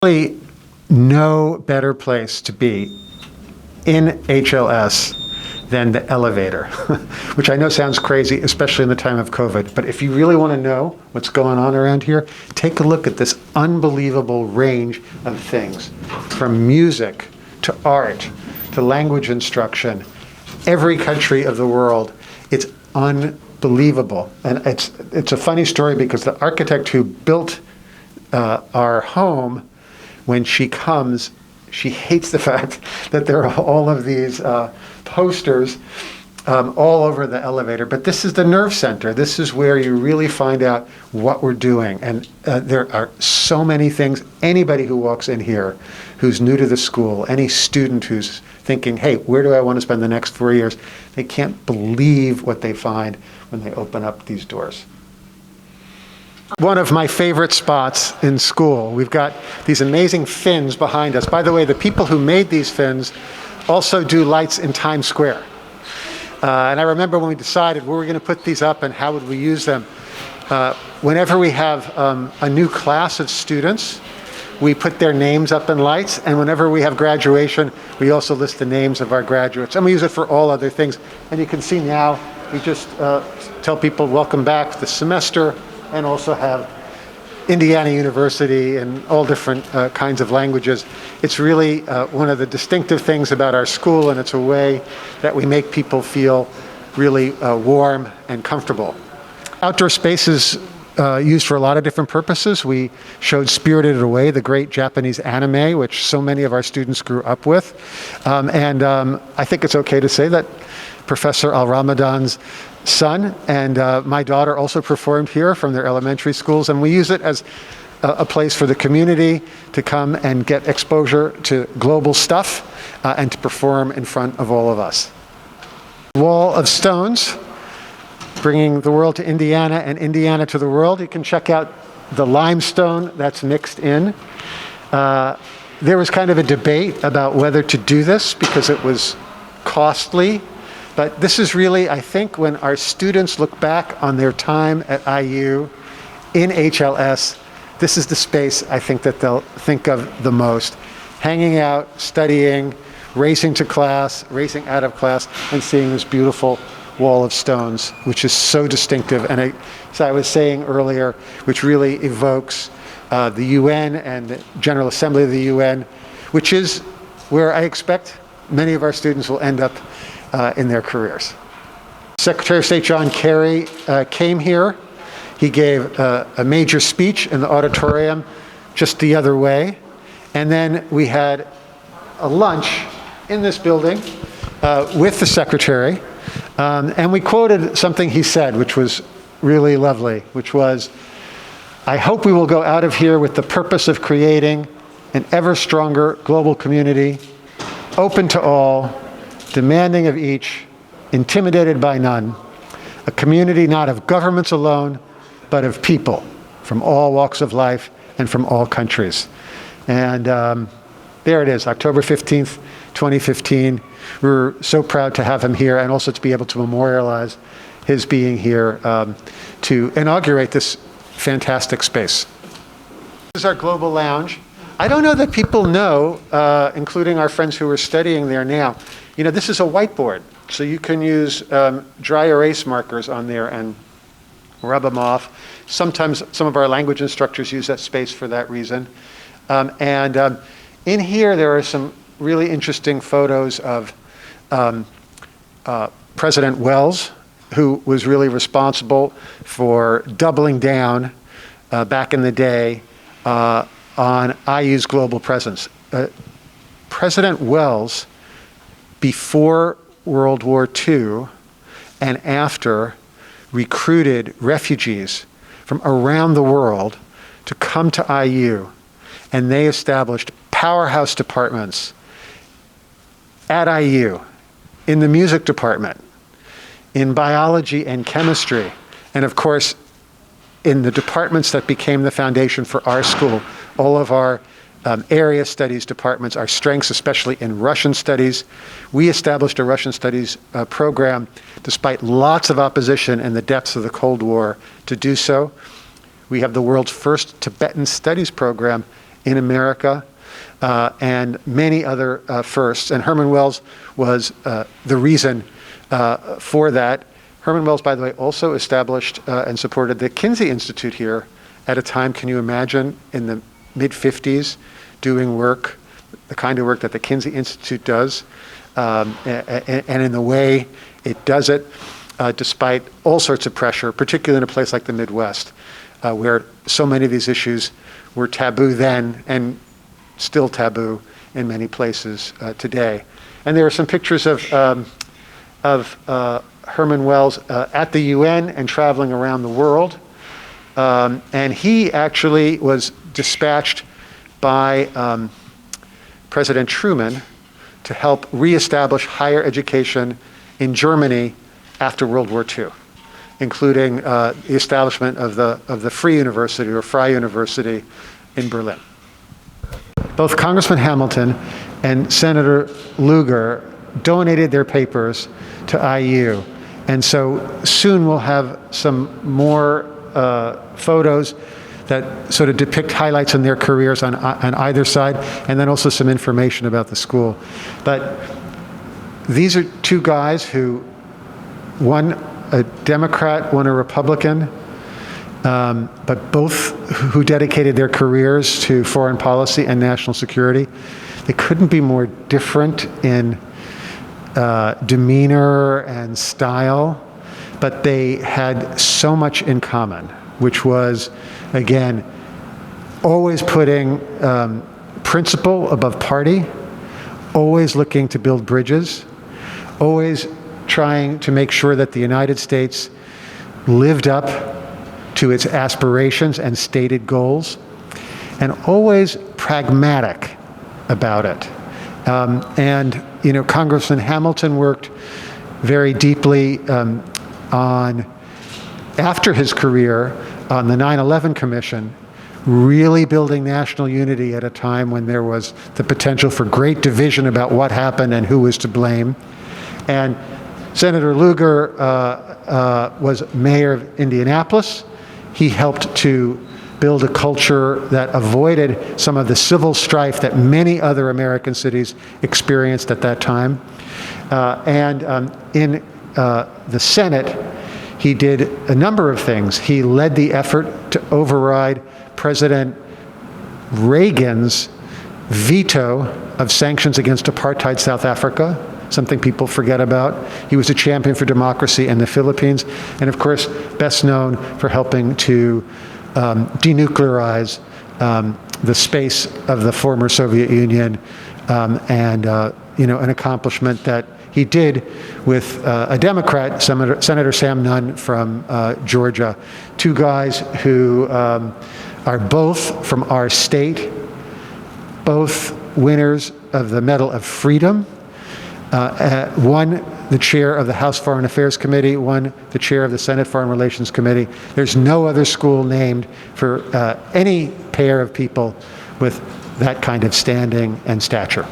Really, no better place to be in HLS than the elevator, which I know sounds crazy, especially in the time of COVID. But if you really want to know what's going on around here, take a look at this unbelievable range of things, from music to art to language instruction, every country of the world. It's unbelievable. And it's a funny story because the architect who built our home, when she comes, she hates the fact that there are all of these posters all over the elevator. But this is the nerve center. This is where you really find out what we're doing. And there are so many things. Anybody who walks in here who's new to the school, any student who's thinking, hey, where do I want to spend the next 4 years? They can't believe what they find when they open up these doors. One of my favorite spots in school. We've got these amazing fins behind us. By the way, the people who made these fins also do lights in Times Square. And I remember when we decided where we're going to put these up and how would we use them. Whenever we have a new class of students, we put their names up in lights. And whenever we have graduation, we also list the names of our graduates. And we use it for all other things. And you can see now, we just tell people welcome back this semester, and also have Indiana University and all different kinds of languages. It's really one of the distinctive things about our school, and it's a way that we make people feel really warm and comfortable. Outdoor spaces used for a lot of different purposes. We showed Spirited Away, the great Japanese anime, which so many of our students grew up with. And I think it's okay to say that Professor Al-Ramadan's son and my daughter also performed here from their elementary schools, and we use it as a place for the community to come and get exposure to global stuff and to perform in front of all of us. Wall of Stones, bringing the world to Indiana and Indiana to the world. You can check out the limestone that's mixed in. There was kind of a debate about whether to do this because it was costly. But this is really, I think, when our students look back on their time at IU in HLS, this is the space I think that they'll think of the most. Hanging out, studying, racing to class, racing out of class, and seeing this beautiful wall of stones, which is so distinctive. And as I was saying earlier, which really evokes the UN and the General Assembly of the UN, which is where I expect many of our students will end up in their careers. Secretary of State John Kerry came here. He gave a major speech in the auditorium just the other way. And then we had a lunch in this building with the secretary. And we quoted something he said, which was really lovely, which was, "I hope we will go out of here with the purpose of creating an ever stronger global community, open to all, demanding of each, intimidated by none, a community not of governments alone, but of people from all walks of life and from all countries." And there it is, October 15th, 2015. We're so proud to have him here and also to be able to memorialize his being here to inaugurate this fantastic space. This is our global lounge. I don't know that people know, including our friends who are studying there now, you know, this is a whiteboard, so you can use dry erase markers on there and rub them off. Sometimes some of our language instructors use that space for that reason. In here, there are some really interesting photos of President Wells, who was really responsible for doubling down back in the day on IU's global presence. President Wells, before World War II and after, recruited refugees from around the world to come to IU, and they established powerhouse departments at IU, in the music department, in biology and chemistry, and of course, in the departments that became the foundation for our school. All of our area studies departments, our strengths, especially in Russian studies. We established a Russian studies program despite lots of opposition in the depths of the Cold War to do so. We have the world's first Tibetan studies program in America, and many other firsts. And Herman Wells was the reason for that. Herman Wells, by the way, also established and supported the Kinsey Institute here at a time, can you imagine, in the mid-50s, doing work, the kind of work that the Kinsey Institute does, and in the way it does it, despite all sorts of pressure, particularly in a place like the Midwest, where so many of these issues were taboo then and still taboo in many places today. And there are some pictures of Herman Wells at the UN and traveling around the world. And he actually was dispatched by President Truman to help reestablish higher education in Germany after World War II, including the establishment of the Free University, or Freie University, in Berlin. Both Congressman Hamilton and Senator Lugar donated their papers to IU. And so soon we'll have some more photos that sort of depict highlights in their careers on either side, and then also some information about the school. But these are two guys who, one a Democrat, one a Republican, but both who dedicated their careers to foreign policy and national security. They couldn't be more different in demeanor and style, but they had so much in common, which was, again, always putting principle above party, always looking to build bridges, always trying to make sure that the United States lived up to its aspirations and stated goals, and always pragmatic about it. And you know, Congressman Hamilton worked very deeply after his career on the 9/11 Commission, really building national unity at a time when there was the potential for great division about what happened and who was to blame. And Senator Lugar was mayor of Indianapolis. He helped to build a culture that avoided some of the civil strife that many other American cities experienced at that time. In the Senate, he did a number of things. He led the effort to override President Reagan's veto of sanctions against apartheid South Africa, something people forget about. He was a champion for democracy in the Philippines, and of course, best known for helping to denuclearize the space of the former Soviet Union, you know, an accomplishment that he did with a Democrat, Senator Sam Nunn from Georgia. Two guys who are both from our state, both winners of the Medal of Freedom. One, the chair of the House Foreign Affairs Committee, one, the chair of the Senate Foreign Relations Committee. There's no other school named for any pair of people with that kind of standing and stature.